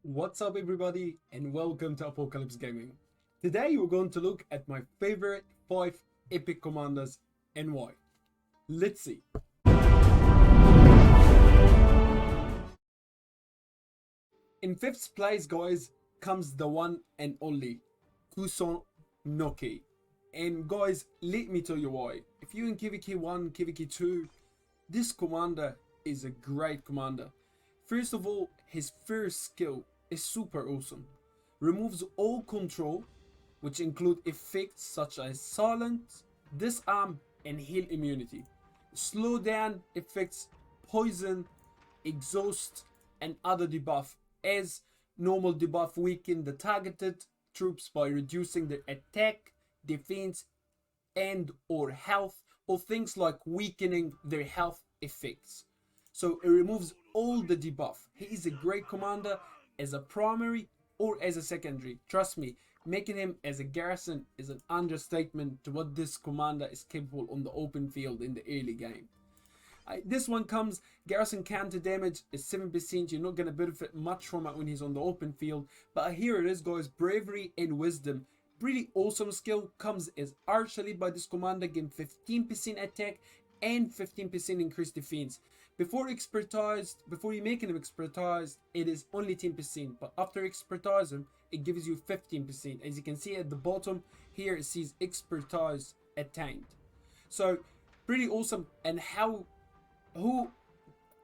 What's up everybody and welcome to Apocalypse Gaming. Today we're going to look at my favorite 5 epic commanders and why. Let's see. In 5th place guys comes the one and only Kusunoki. And guys, let me tell you why. If you're in KVK 1, KVK 2, this commander is a great commander. First of all, his first skill is super awesome. Removes all control, which include effects such as silence, disarm, and heal immunity. Slow down effects, poison, exhaust, and other debuff. As normal debuff weaken the targeted troops by reducing their attack, defense, and or health, or things like weakening their health effects. So it removes all the debuff. He is a great commander as a primary or as a secondary. Trust me, making him as a garrison is an understatement to what this commander is capable on the open field in the early game. This one comes, garrison counter damage is 7%. You're not going to benefit much from it when he's on the open field. But here it is guys, bravery and wisdom. Pretty awesome skill, comes as archer lead by this commander, gain 15% attack and 15% increased defense. Before you make him expertise, it is only 10%, but after expertise him, it gives you 15%. As you can see at the bottom here, it says expertise attained. So pretty awesome. And who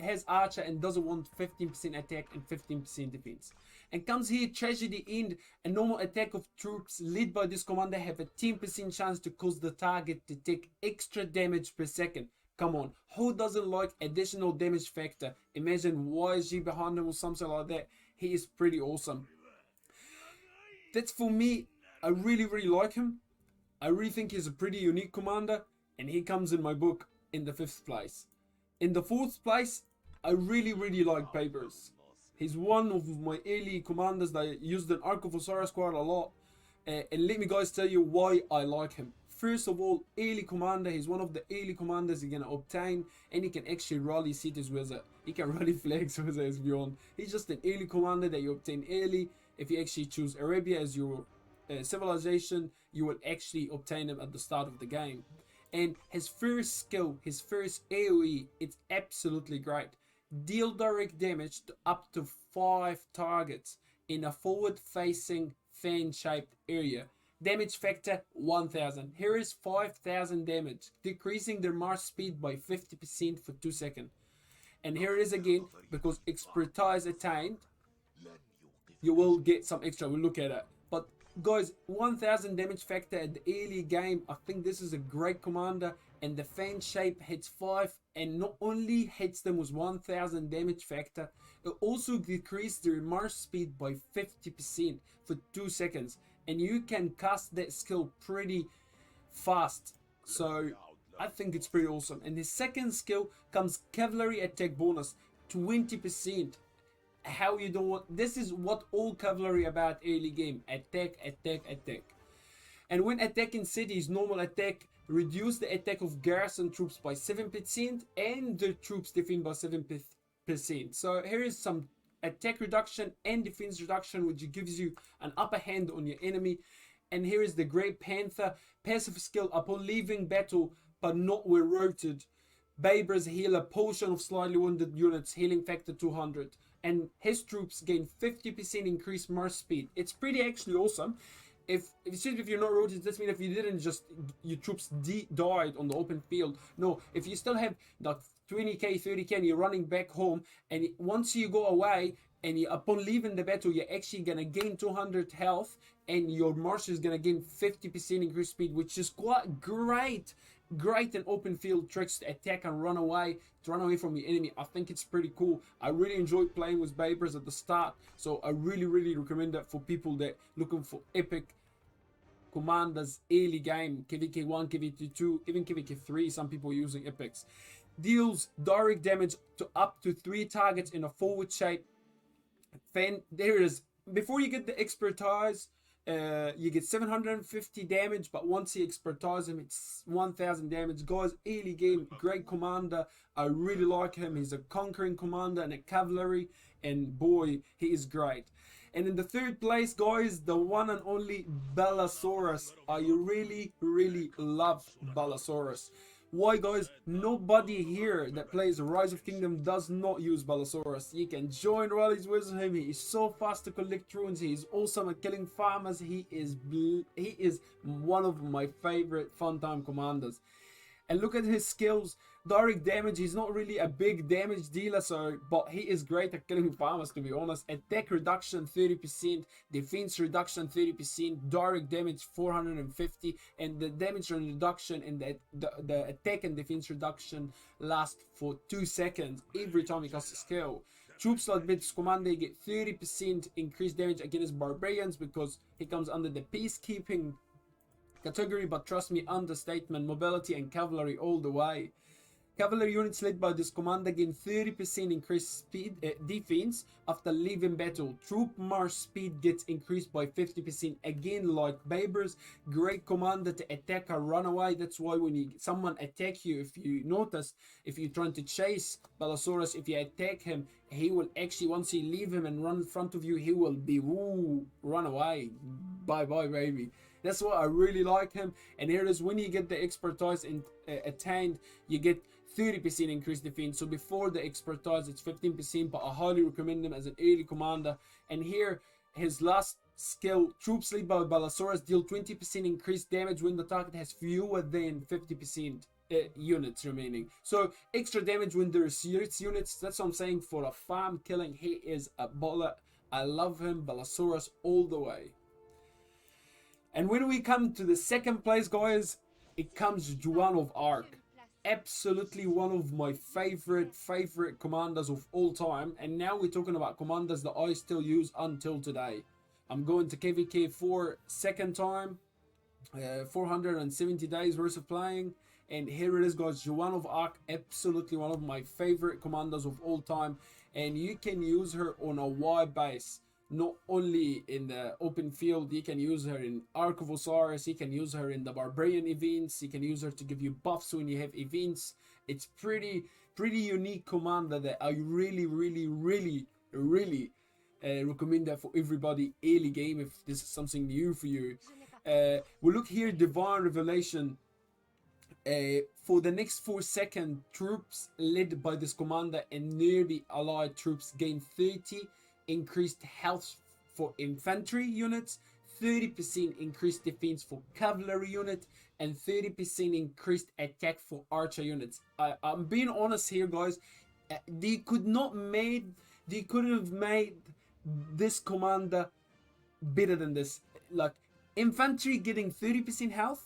has archer and doesn't want 15% attack and 15% defense? And comes here, tragedy end. A normal attack of troops led by this commander have a 10% chance to cause the target to take extra damage per second. Come on, who doesn't like additional damage factor? Imagine YG behind him or something like that. He is pretty awesome. That's for me. I really like him. I really think he's a pretty unique commander, and he comes in my book in the 5th place. In the 4th place, I really like Baibars. He's one of my early commanders that I used in Arc of Osiris quite a lot. And let me guys tell you why I like him. First of all, early commander. He's one of the early commanders you're gonna obtain, and he can actually rally City's Wizard. He can rally Flags Wizard as beyond. He's just an early commander that you obtain early. If you actually choose Arabia as your civilization, you will actually obtain him at the start of the game. And his first skill, his first AoE, it's absolutely great. Deal direct damage to up to 5 targets in a forward facing fan shaped area. Damage factor 1000. Here is 5000 damage, decreasing their march speed by 50% for 2 seconds. And here it is again, because expertise attained, you will get some extra. We'll look at it. But guys, 1000 damage factor at the early game. I think this is a great commander. And the fan shape hits 5, and not only hits them with 1000 damage factor, it also decreases their march speed by 50% for 2 seconds. And you can cast that skill pretty fast. So I think it's pretty awesome. And the second skill comes cavalry attack bonus 20%. How you don't want, this is what all cavalry about early game. Attack. And when attacking cities, normal attack reduce the attack of garrison troops by 7% and the troops defend by 7%. So here is some attack reduction and defense reduction, which gives you an upper hand on your enemy. And here is the Great Panther passive skill. Upon leaving battle but not where rotated, Baibars heal a portion of slightly wounded units, healing factor 200, and his troops gain 50% increased march speed. It's pretty actually awesome. If you're not rotated, this means if you didn't just, your troops died on the open field. No, if you still have like 20k, 30k, and you're running back home, and once you go away, and upon leaving the battle, you're actually gonna gain 200 health, and your march is gonna gain 50% increased speed, which is quite great in open field tricks to attack and run away from your enemy. I think it's pretty cool. I really enjoyed playing with Baibars at the start, so I really recommend that for people that looking for epic commanders early game. KVK 1, KVK 2, even KVK 3, some people using epics. Deals direct damage to up to 3 targets in a forward shape. There it is. Before you get the expertise, You get 750 damage, but once you expertise him, it's 1000 damage. Guys, early game, great commander. I really like him. He's a conquering commander and a cavalry, and boy, he is great. And in the third place, guys, the one and only Belisarius. I really love Belisarius. Why, guys? Nobody here that plays Rise of Kingdom does not use Belisarius. You can join rallies with him. He is so fast to collect runes. He is awesome at killing farmers. He is one of my favorite fun time commanders. And look at his skills. Direct damage, he's not really a big damage dealer, but he is great at killing farmers, to be honest. Attack reduction 30%, defense reduction 30%, direct damage 450, and the damage reduction and the attack and defense reduction last for 2 seconds every time he casts a skill. Troops like Blitz Commander get 30% increased damage against barbarians because he comes under the peacekeeping category, but trust me, understatement, mobility, and cavalry all the way. Cavalry units led by this commander gain 30% increased speed defense after leaving battle. Troop march speed gets increased by 50%. Again, like Baibars, great commander to attack or run away. That's why when someone attack you, if you notice, if you're trying to chase Belisarius, if you attack him, he will actually, once you leave him and run in front of you, he will be run away. Bye bye, baby. That's why I really like him. And here is when you get the expertise attained, you get 30% increased defense. So before the expertise, it's 15%, but I highly recommend him as an early commander. And here, his last skill, troops led by Belisarius deal 20% increased damage when the target has fewer than 50% units remaining. So extra damage when there is units. That's what I'm saying. For a farm killing, he is a baller. I love him, Belisarius all the way. And when we come to the second place, guys, it comes Joan of Arc. Absolutely one of my favorite commanders of all time. And now we're talking about commanders that I still use until today. I'm going to KVK for second time, 470 days worth of playing, and here it is, guys. Joan of Arc, absolutely one of my favorite commanders of all time, and you can use her on a wide base. Not only in the open field, you can use her in Arc of Osiris, you can use her in the Barbarian events, you can use her to give you buffs when you have events. It's pretty unique commander that I really recommend that for everybody early game if this is something new for you. We look here, Divine Revelation. For the next 4 seconds, troops led by this commander and nearby allied troops gain 30 increased health for infantry units, 30% increased defense for cavalry unit, and 30% increased attack for archer units. I'm being honest here, guys. They couldn't have made this commander better than this. Like, infantry getting 30% health,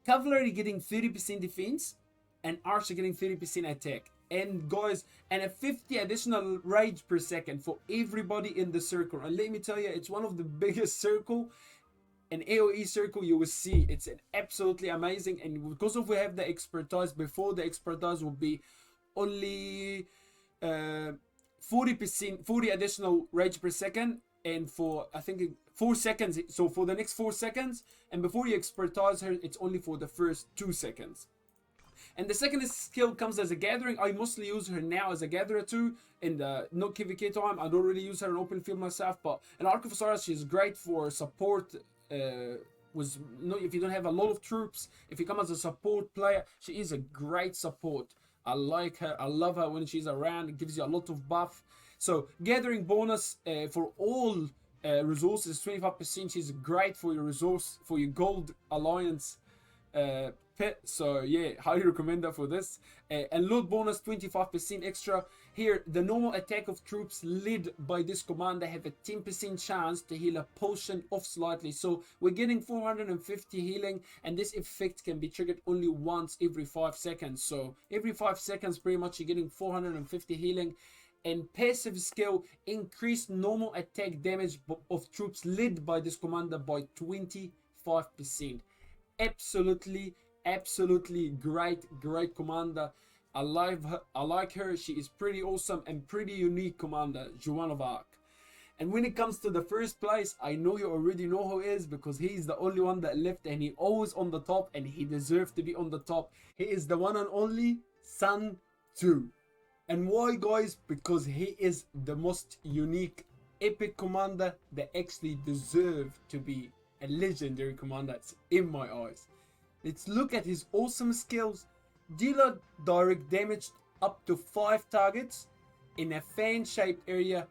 cavalry getting 30% defense, and archer getting 30% attack. And guys, and a 50 additional rage per second for everybody in the circle. And let me tell you, it's one of the biggest circle, an AoE circle you will see. It's an absolutely amazing. And because of we have the expertise, before the expertise will be only 40% 40 additional rage per second, and for I think 4 seconds. So for the next 4 seconds, and before you expertise her, it's only for the first 2 seconds. And the second skill comes as a gathering. I mostly use her now as a gatherer too in the no KVK time. I don't really use her in open field myself, but in Arc of Osiris she's great for support. If you don't have a lot of troops, if you come as a support player, she is a great support. I like her. I love her when she's around. It gives you a lot of buff. So gathering bonus for all resources 25%. She's great for your resource, for your gold alliance pit. So yeah, highly recommend that for this. And loot bonus 25% extra. Here, the normal attack of troops led by this commander have a 10% chance to heal a potion off slightly. So we're getting 450 healing, and this effect can be triggered only once every 5 seconds. So every 5 seconds pretty much you're getting 450 healing. And passive skill, increased normal attack damage of troops led by this commander by 25%. Absolutely great commander. I like her. She is pretty awesome and pretty unique commander, Joan of Arc. And when it comes to the first place, I know you already know who he is, because he's the only one that left and he always on the top and he deserves to be on the top. He is the one and only Sun Tzu. And why, guys? Because he is the most unique epic commander that actually deserve to be a legendary commander in my eyes. Let's look at his awesome skills. Deal direct damage up to 5 targets in a fan-shaped area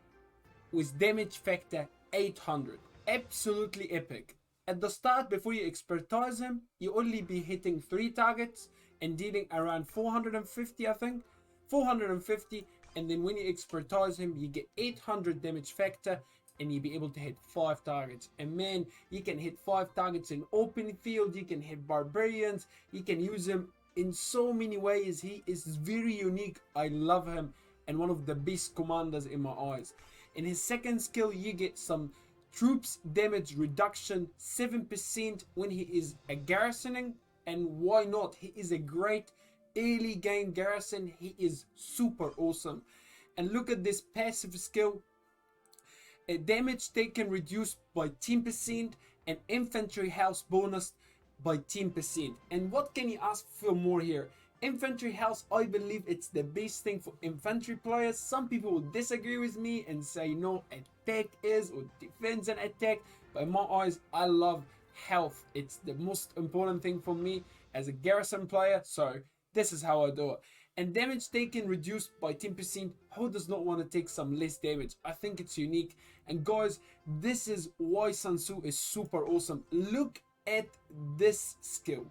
with damage factor 800. Absolutely epic. At the start, before you expertise him, you only be hitting 3 targets and dealing around 450, I think. 450, and then when you expertise him, you get 800 damage factor and you'll be able to hit 5 targets. And man, you can hit 5 targets in open field, you can hit barbarians, you can use him in so many ways. He is very unique. I love him and one of the best commanders in my eyes. In his second skill, you get some troops damage reduction 7% when he is a garrisoning, and why not? He is a great early game garrison. He is super awesome. And look at this passive skill. Damage taken reduced by 10% and infantry house bonus by 10%. And what can you ask for more here? Infantry house, I believe it's the best thing for infantry players. Some people will disagree with me and say no, attack is, or defense and attack. But in my eyes, I love health. It's the most important thing for me as a garrison player. So this is how I do it. And damage taken reduced by 10%. Who does not want to take some less damage? I think it's unique. And guys, this is why Sun Tzu is super awesome. Look at this skill.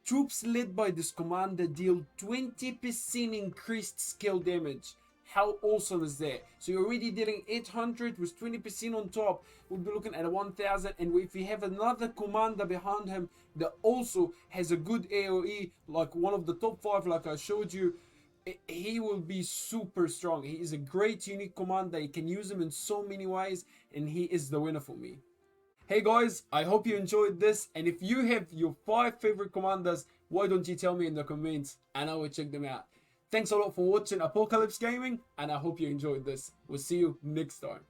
Troops led by this commander deal 20% increased skill damage. How awesome is that? So you're already dealing 800 with 20% on top. We'll be looking at 1000. And if we have another commander behind him that also has a good AoE, like one of the top 5 like I showed you, he will be super strong. He is a great unique commander. You can use him in so many ways, and he is the winner for me. Hey guys, I hope you enjoyed this, and if you have your 5 favorite commanders, why don't you tell me in the comments and I will check them out. Thanks a lot for watching Apocalypse Gaming, and I hope you enjoyed this. We'll see you next time.